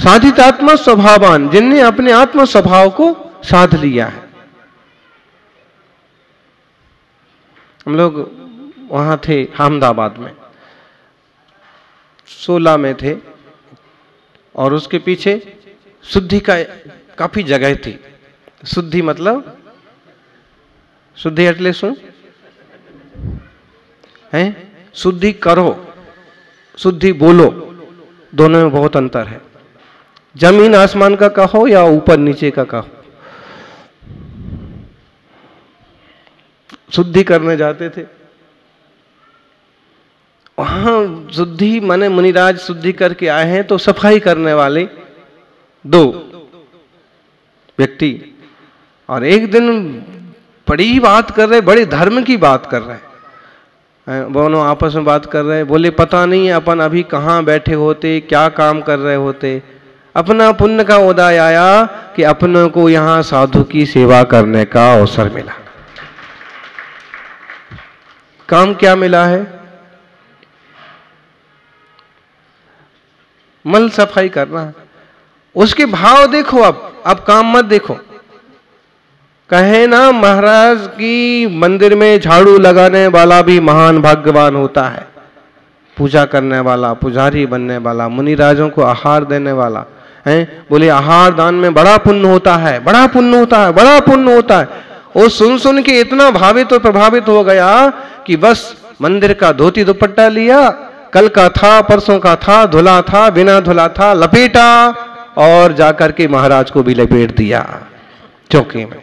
साधितात्मा स्वभावान, जिनने अपने आत्म स्वभाव को साध लिया है। हम लोग वहां थे अहमदाबाद में, 16 में थे, और उसके पीछे शुद्धि का काफी जगह थी। शुद्धि मतलब शुद्धि એટલે શું है? शुद्धि करो, शुद्धि बोलो, दोनों में बहुत अंतर है। जमीन आसमान का कहो या ऊपर नीचे का कहो। शुद्धि करने जाते थे, वहां शुद्धि माने मुनिराज शुद्धि करके आए हैं, तो सफाई करने वाले 2 व्यक्ति, और एक दिन बड़ी बात कर रहे, बड़े धर्म की बात कर रहे हैं, दोनों आपस में बात कर रहे हैं। बोले पता नहीं अपन अभी कहाँ बैठे होते, क्या काम कर रहे होते, अपना पुण्य का उदय आया कि अपनों को यहाँ साधु की सेवा करने का अवसर मिला। काम क्या मिला है? मल सफाई करना है। उसके भाव देखो, अब काम मत देखो। कहे ना महाराज की मंदिर में झाड़ू लगाने वाला भी महान भाग्यवान होता है, पूजा करने वाला, पुजारी बनने वाला, मुनिराजों को आहार देने वाला है। बोले आहार दान में बड़ा पुण्य होता है, बड़ा पुण्य होता है, बड़ा पुण्य होता है। वो सुन के इतना भावित और प्रभावित हो गया कि बस मंदिर का धोती दुपट्टा लिया, कल का था, परसों का था, धुला था, बिना धुला था, लपेटा, और जाकर के महाराज को भी लपेट दिया चौकी में।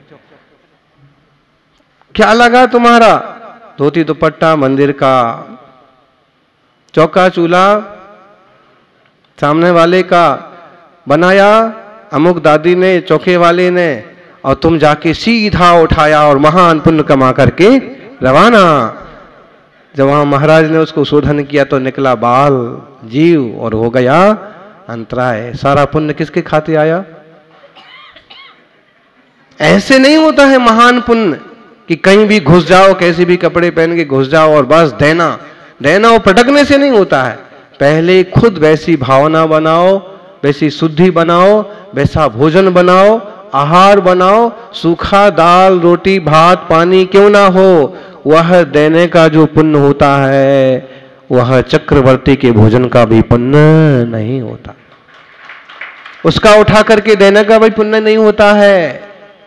क्या लगा तुम्हारा? धोती दुपट्टा, मंदिर का चौका चूल्हा सामने वाले का बनाया, अमुक दादी ने, चौके वाले ने, और तुम जाके सीधा उठाया और महान पुण्य कमा करके रवाना। जब वहां महाराज ने उसको शोधन किया तो निकला बाल जीव, और हो गया अंतराय। सारा पुण्य किसके खाते आया? ऐसे नहीं होता है महान पुण्य कि कहीं भी घुस जाओ, कैसे भी कपड़े पहन के घुस जाओ और बस देना देना, और पटकने से नहीं होता है। पहले खुद वैसी भावना बनाओ, वैसी शुद्धि बनाओ, वैसा भोजन बनाओ, आहार बनाओ। सूखा दाल रोटी भात पानी क्यों ना हो, वह देने का जो पुण्य होता है वह चक्रवर्ती के भोजन का भी पुण्य नहीं होता। उसका उठा करके देने का भी पुण्य नहीं होता है।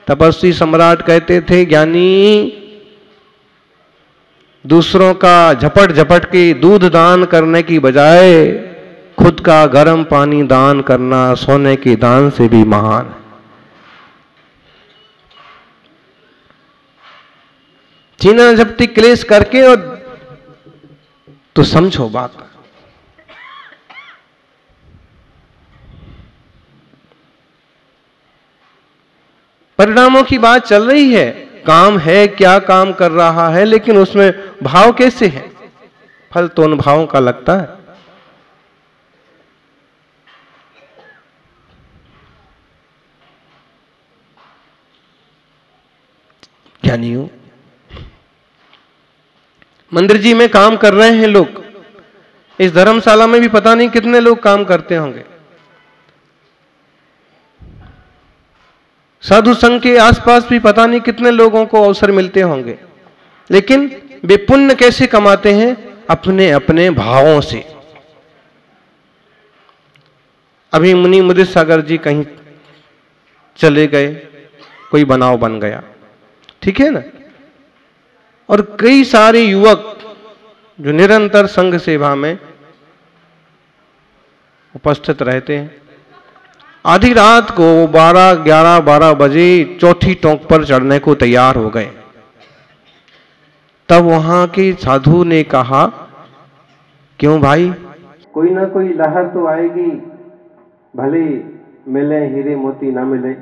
तपस्वी सम्राट कहते थे, ज्ञानी दूसरों का झपट झपट के दूध दान करने की बजाय खुद का गर्म पानी दान करना सोने के दान से भी महान है। चीना झपटी क्लेश करके और तो समझो बात। परिणामों की बात चल रही है, काम है, क्या काम कर रहा है, लेकिन उसमें भाव कैसे है? फल तो उन भावों का लगता है। ज्ञानियों, मंदिर जी में काम कर रहे हैं लोग, इस धर्मशाला में भी पता नहीं कितने लोग काम करते होंगे। साधु संघ के आसपास भी पता नहीं कितने लोगों को अवसर मिलते होंगे, लेकिन वे पुण्य कैसे कमाते हैं? अपने अपने भावों से। अभी मुनि मुदित सागर जी कहीं चले गए, कोई बनाव बन गया, ठीक है ना, और कई सारे युवक जो निरंतर संघ सेवा में उपस्थित रहते हैं, आधी रात को 12 बजे चौथी टोंक पर चढ़ने को तैयार हो गए। तब वहां के साधु ने कहा, क्यों भाई, कोई ना कोई लहर तो आएगी, भले मिले हीरे मोती ना मिले,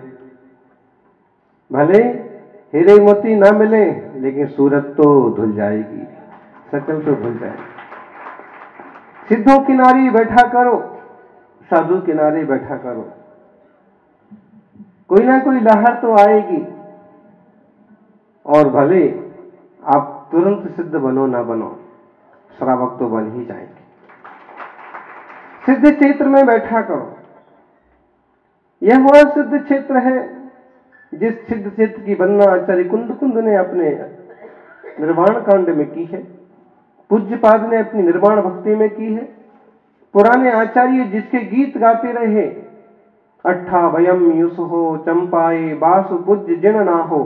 भले हीरे मोती ना मिले, लेकिन सूरत तो धुल जाएगी, शकल तो धुल जाएगी। सिद्धों किनारे बैठा करो, साधु किनारे बैठा करो, कोई ना कोई लहर तो आएगी, और भले आप तुरंत सिद्ध बनो ना बनो, श्रावक तो बन ही जाएंगे। सिद्ध क्षेत्र में बैठा करो, यह वह सिद्ध क्षेत्र है जिस सिद्ध क्षेत्र की वर्णना आचार्य कुंद कुंद ने अपने निर्वाण कांड में की है, पूज्यपाद ने अपनी निर्वाण भक्ति में की है। पुराने आचार्य जिसके गीत गाते रहे, अट्ठा वयम युसुहो चंपाए बासु पूज्य जिन ना हो,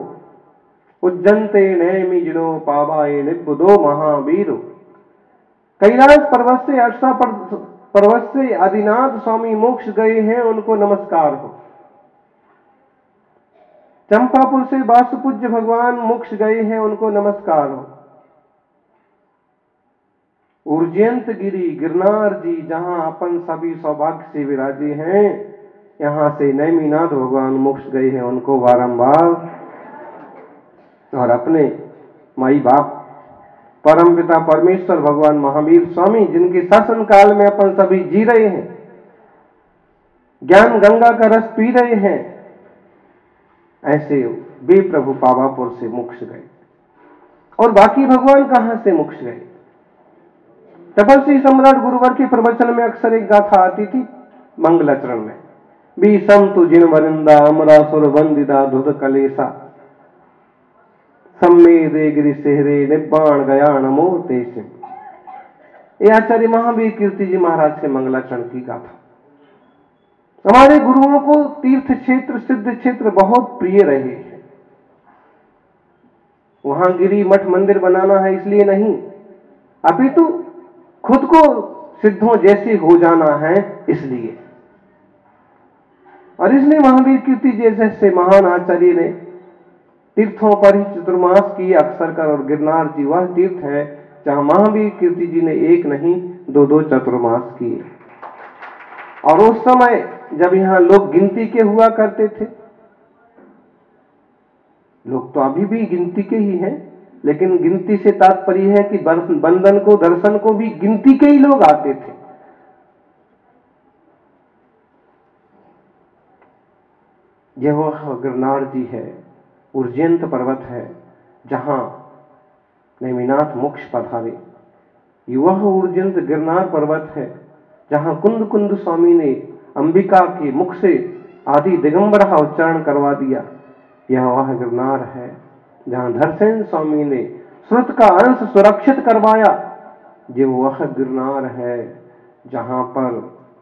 उज्जंते नैमि जिनो पावाए निबुदो महावीरो। कैलाश पर्वत से अर्षा पर्वत से आदिनाथ स्वामी मोक्ष गए हैं, उनको नमस्कार हो। चंपापुर से वासुपूज्य भगवान मोक्ष गए हैं, उनको नमस्कार हो। उर्जयंत गिरी गिरनार जी जहां अपन सभी सौभाग्य से विराजे हैं, यहां से नैमिनाथ भगवान मोक्ष गए हैं, उनको बारंबार और अपने माई बाप परम पिता परमेश्वर भगवान महावीर स्वामी जिनके शासन काल में अपन सभी जी रहे हैं, ज्ञान गंगा का रस पी रहे हैं, ऐसे वे प्रभु पावापुर से मोक्ष गए। और बाकी भगवान कहां से मोक्ष गए? तपस्वी सम्राट गुरुवर के प्रवचन में अक्सर एक गाथा आती थी मंगलाचरण में, बी संतु जिन वरिंदा अमरासुर वंदिदा धुध कलेसा सम्मेदे गिरि सेहरे निब्बाण गया नमो तेसिम। ये आचार्य महावीर कीर्ति जी महाराज के मंगलाचरण की गाथा। हमारे गुरुओं को तीर्थ क्षेत्र सिद्ध क्षेत्र बहुत प्रिय रहे हैं। वहां गिरी मठ मंदिर बनाना है इसलिए नहीं, अपितु खुद को सिद्धों जैसे हो जाना है इसलिए। और इसलिए महावीर कीर्ति जैसे महान आचार्य ने तीर्थों पर ही चतुर्मास किए अक्सर कर, और गिरनार जी वह तीर्थ है जहां महावीर कीर्ति जी ने एक नहीं दो चतुर्मास किए। और उस समय जब यहां लोग गिनती के हुआ करते थे, लोग तो अभी भी गिनती के ही हैं, लेकिन गिनती से तात्पर्य है कि बंधन को दर्शन को भी गिनती के ही लोग आते थे। यह वह गिरनार जी है, उर्जयंत पर्वत है जहां नैमिनाथ मोक्ष पधारे। वह उर्जयंत गिरनार पर्वत है जहां कुंद कुंद स्वामी ने अंबिका के मुख से आदि दिगंबर उच्चारण करवा दिया। यह वह गिरनार है जहां धरसेन स्वामी ने श्रुत का अंश सुरक्षित करवाया। ये वह गिरनार है जहां पर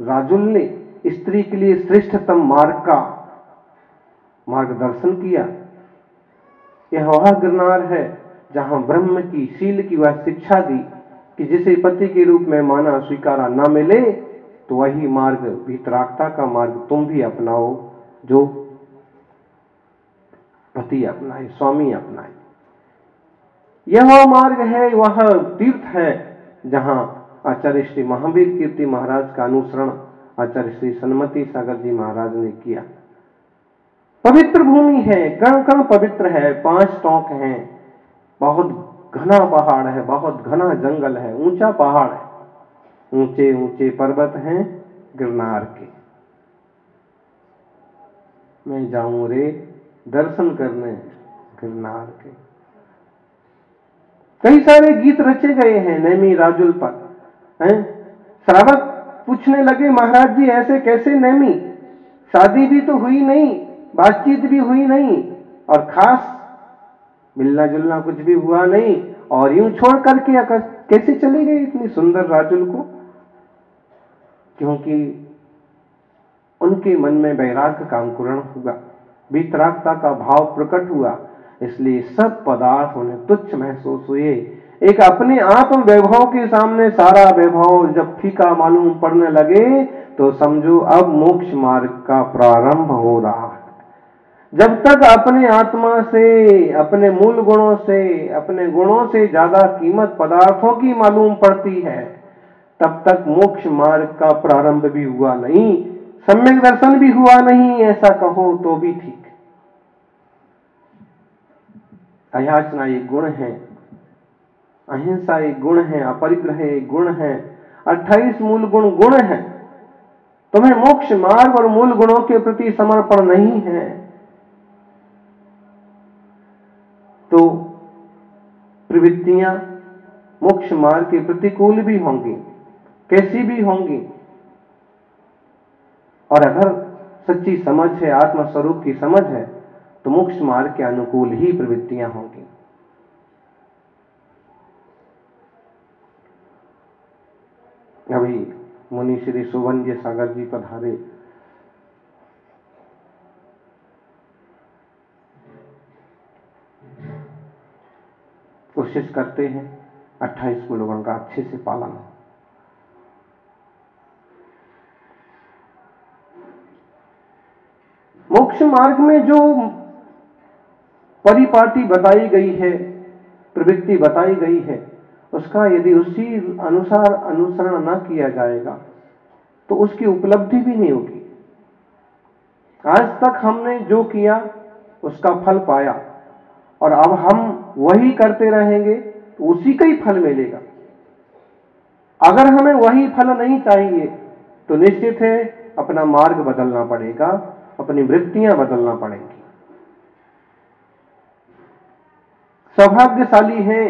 राजुल ने स्त्री के लिए श्रेष्ठतम मार्ग का मार्गदर्शन किया। यह वह गिरनार है जहां ब्रह्म की शील की वह शिक्षा दी कि जिसे पति के रूप में माना स्वीकारा न मिले तो वही मार्ग वितरागता का मार्ग तुम भी अपनाओ जो पति अपनाए, स्वामी अपनाए। यह वह मार्ग है, वह तीर्थ है जहां आचार्य श्री महावीर कीर्ति महाराज का अनुसरण आचार्य श्री सन्मति सागर जी महाराज ने किया। पवित्र भूमि है, कण कण पवित्र है, 5 टोंक हैं, बहुत घना पहाड़ है, बहुत घना जंगल है, ऊंचा पहाड़ है, ऊंचे ऊंचे पर्वत हैं गिरनार के। मैं जाऊं रे दर्शन करने गिरनार के। कई सारे गीत रचे गए हैं नैमी राजुल पर। श्रावक पूछने लगे, महाराज जी ऐसे कैसे नैमी, शादी भी तो हुई नहीं, बातचीत भी हुई नहीं, और खास मिलना जुलना कुछ भी हुआ नहीं, और यूं छोड़ करके कैसे चले गए इतनी सुंदर राजुल को? क्योंकि उनके मन में वैराग्य का अंकुरण हुआ, वितरागता का भाव प्रकट हुआ, इसलिए सब पदार्थ उन्हें तुच्छ महसूस हुए। एक अपने आत्म वैभव के सामने सारा वैभव जब फीका मालूम पड़ने लगे तो समझो अब मोक्ष मार्ग का प्रारंभ हो रहा है। जब तक अपने आत्मा से, अपने मूल गुणों से, अपने गुणों से ज्यादा कीमत पदार्थों की मालूम पड़ती है, तब तक मोक्ष मार्ग का प्रारंभ भी हुआ नहीं, सम्यक दर्शन भी हुआ नहीं, ऐसा कहो तो भी ठीक। अयाचना एक गुण है, अहिंसा एक गुण है, अपरिग्रह एक गुण है, 28 मूल गुण है। तुम्हें मोक्ष मार्ग और मूल गुणों के प्रति समर्पण नहीं है तो प्रवृत्तियां मोक्ष मार्ग के प्रतिकूल भी होंगी, कैसी भी होंगी। और अगर सच्ची समझ है, आत्म स्वरूप की समझ है, तो मोक्ष मार्ग के अनुकूल ही प्रवृत्तियां होंगी। अभी मुनि श्री सुवन्य सागर जी पधारे। कोशिश करते हैं 28 गुणों का अच्छे से पालन हो। मोक्ष मार्ग में जो परिपाटी बताई गई है, प्रवृत्ति बताई गई है, उसका यदि उसी अनुसार अनुसरण न किया जाएगा तो उसकी उपलब्धि भी नहीं होगी। आज तक हमने जो किया उसका फल पाया, और अब हम वही करते रहेंगे तो उसी का ही फल मिलेगा। अगर हमें वही फल नहीं चाहिए तो निश्चित है अपना मार्ग बदलना पड़ेगा, अपनी वृत्तियां बदलना पड़ेंगी। सौभाग्यशाली हैं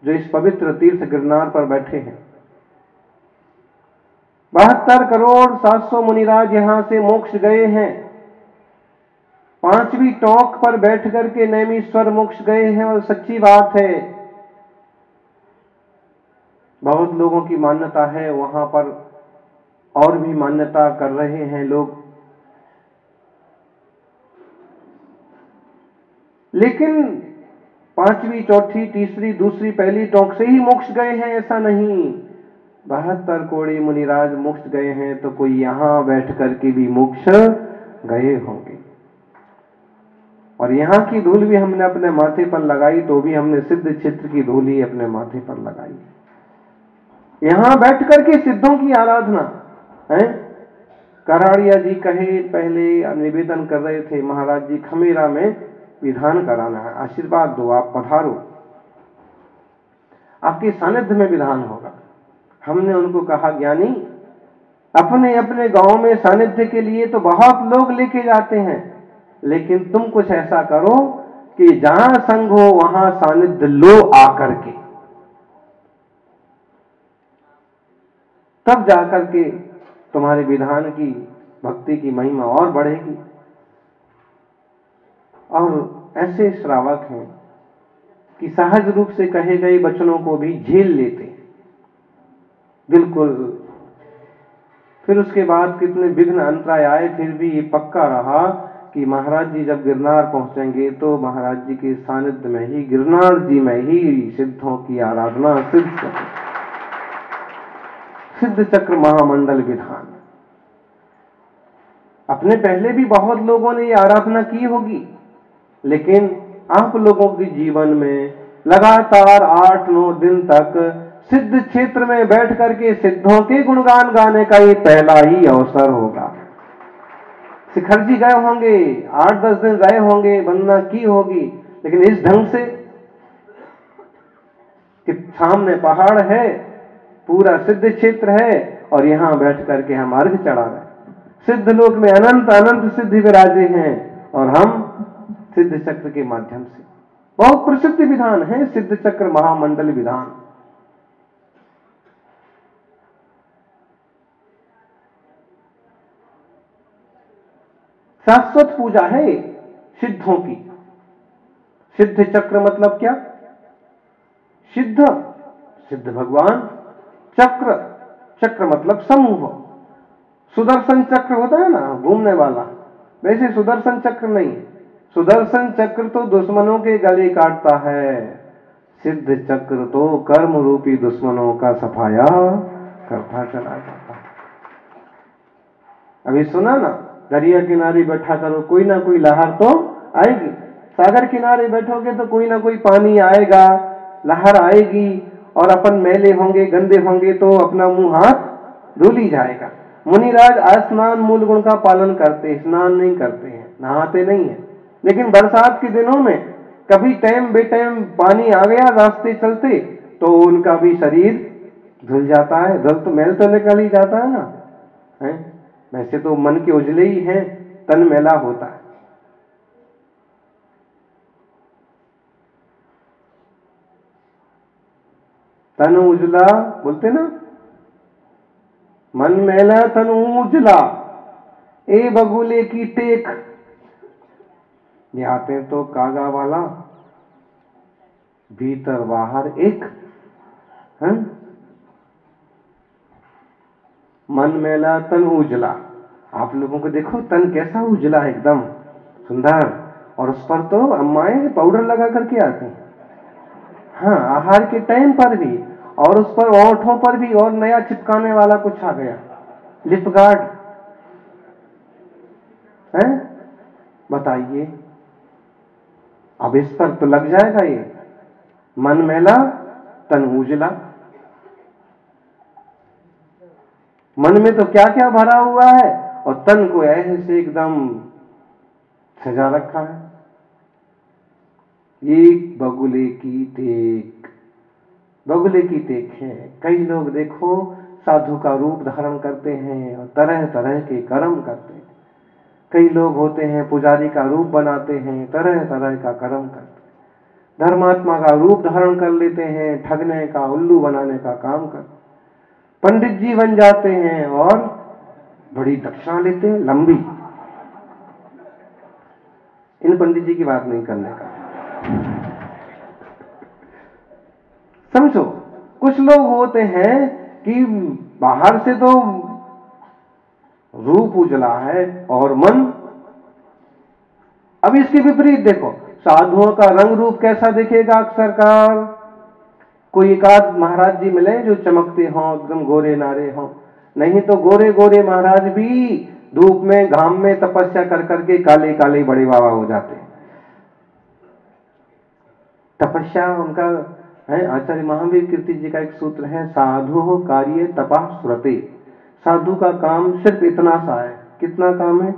जो इस पवित्र तीर्थ गिरनार पर बैठे हैं। 72 करोड़ 700 मुनिराज यहां से मोक्ष गए हैं। 5वीं टोंक पर बैठ करके नैमीश्वर मोक्ष गए हैं, और सच्ची बात है। बहुत लोगों की मान्यता है, वहां पर और भी मान्यता कर रहे हैं लोग, लेकिन 5वीं, चौथी, तीसरी, दूसरी, पहली टोंक से ही मोक्ष गए हैं ऐसा नहीं। 72 कोड़ी मुनिराज मोक्ष गए हैं तो कोई यहां बैठ करके भी मोक्ष गए होंगे। और यहां की धूल भी हमने अपने माथे पर लगाई तो भी हमने सिद्ध क्षेत्र की धूल ही अपने माथे पर लगाई। यहां बैठ करके सिद्धों की आराधना है। कराड़िया जी कहे, पहले निवेदन कर रहे थे, महाराज जी खमेरा में विधान कराना है, आशीर्वाद दो, आप पधारो, आपके सानिध्य में विधान होगा। हमने उनको कहा, ज्ञानी अपने अपने गांव में सानिध्य के लिए तो बहुत लोग लेके जाते हैं, लेकिन तुम कुछ ऐसा करो कि जहां संग हो वहां सानिध्य लो आकर के, तब जाकर के तुम्हारे विधान की भक्ति की महिमा और बढ़ेगी। और ऐसे श्रावक हैं कि सहज रूप से कहे गए वचनों को भी झेल लेते हैं, बिल्कुल। फिर उसके बाद कितने विघ्न अंतराय आए, फिर भी ये पक्का रहा कि महाराज जी जब गिरनार पहुंचेंगे तो महाराज जी के सानिध्य में ही, गिरनार जी में ही सिद्धों की आराधना, सिद्ध चक्र महामंडल विधान। अपने पहले भी बहुत लोगों ने ये आराधना की होगी, लेकिन आप लोगों के जीवन में लगातार 8-9 दिन तक सिद्ध क्षेत्र में बैठ करके सिद्धों के गुणगान गाने का ये पहला ही अवसर होगा। शिखर जी गए होंगे, 8-10 दिन रहे होंगे, वंदना की होगी, लेकिन इस ढंग से कि सामने पहाड़ है, पूरा सिद्ध क्षेत्र है, और यहां बैठ करके हम अर्घ चढ़ा रहे हैं। सिद्ध लोक में अनंत अनंत सिद्ध विराजे हैं, और हम सिद्ध चक्र के माध्यम से, बहुत प्रसिद्ध विधान है सिद्ध चक्र महामंडल विधान। शाश्वत पूजा है सिद्धों की। सिद्ध चक्र मतलब क्या? सिद्ध, सिद्ध भगवान, चक्र, चक्र मतलब समूह। सुदर्शन चक्र होता है ना, घूमने वाला, वैसे सुदर्शन चक्र नहीं। सुदर्शन चक्र तो दुश्मनों के गले काटता है, सिद्ध चक्र तो कर्म रूपी दुश्मनों का सफाया करता चला जाता है। अभी सुना ना, दरिया किनारे बैठा करो, कोई ना कोई लहर तो आएगी। सागर किनारे बैठोगे तो कोई ना कोई पानी आएगा, लहर आएगी, और अपन मैले होंगे, गंदे होंगे तो अपना मुंह हाथ धुल ही जाएगा। मुनिराज स्नान मूल गुण का पालन करते, स्नान नहीं करते हैं, नहाते नहीं है, लेकिन बरसात के दिनों में कभी टाइम बे टाइम पानी आ गया रास्ते चलते तो उनका भी शरीर धुल जाता है। धुल तो मैल तो निकल ही जाता है ना, है? वैसे तो मन के उजले ही हैं, तन मैला होता है। तन उजला बोलते ना, मन मैला तन उजला, ए बगुले की टेक, ये आते हैं तो कागा वाला, भीतर बाहर एक है? मन मैला तन उजला। आप लोगों को देखो तन कैसा उजला है, एकदम सुंदर, और उस पर तो अम्माएं पाउडर लगा करके आती हैं। हाँ, आहार के टाइम पर भी, और उस पर ओंठों पर भी और नया चिपकाने वाला कुछ आ गया, लिप गार्ड है। बताइए, अब इस पर तो लग जाएगा ये, मन मैला तन उजला। मन में तो क्या क्या भरा हुआ है, और तन को ऐसे एकदम सजा रखा है। एक बगुले की टेक, बगुले की टेक है। कई लोग देखो साधु का रूप धारण करते हैं और तरह तरह के कर्म करते हैं। कई लोग होते हैं पुजारी का रूप बनाते हैं, तरह तरह का कर्म करते हैं। धर्मात्मा का रूप धारण कर लेते हैं, ठगने का, उल्लू बनाने का काम करते। पंडित जी बन जाते हैं और बड़ी दक्षिणा लेते हैं, लंबी। इन पंडित जी की बात नहीं करने का, समझो। कुछ लोग होते हैं कि बाहर से तो रूप उजला है और मन, अब इसके विपरीत देखो, साधुओं का रंग रूप कैसा दिखेगा अक्सर कार। कोई एक आध महाराज जी मिले जो चमकते हों, एकदम गोरे नारे हों, नहीं तो गोरे गोरे महाराज भी धूप में घाम में तपस्या कर करके काले काले बड़े बाबा हो जाते हैं। तपस्या उनका है। आचार्य महावीर कीर्ति जी का एक सूत्र है, साधु कार्य तपा सुरते। साधु का काम सिर्फ इतना सा है। कितना काम है?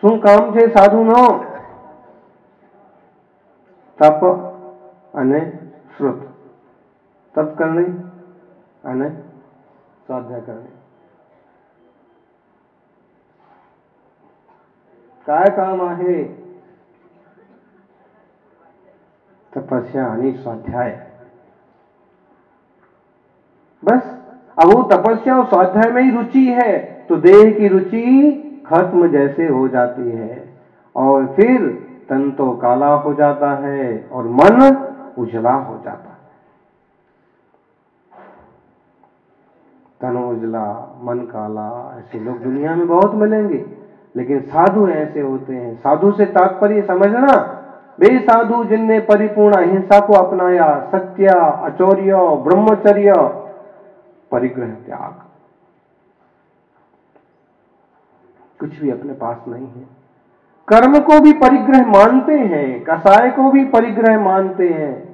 શું કામ છે સાધુનો? તપ અને શ્રુત, તપ કરणे અને સ્વાધ્યાય કરणे. काय काम आहे? तपस्या आणि स्वाध्याय. बस. अब वो तपस्या और स्वाध्याय में ही रुचि है तो देह की रुचि खत्म जैसे हो जाती है, और फिर तन तो काला हो जाता है और मन उजला हो जाता है। तन उजला मन काला, ऐसे लोग दुनिया में बहुत मिलेंगे, लेकिन साधु ऐसे होते हैं। साधु से तात्पर्य समझना, वे साधु जिनने परिपूर्ण अहिंसा को अपनाया, सत्य, अचौर्य, ब्रह्मचर्य, परिग्रह, त्याग, कुछ भी अपने पास नहीं है। कर्म को भी परिग्रह मानते हैं, कसाय को भी परिग्रह मानते हैं,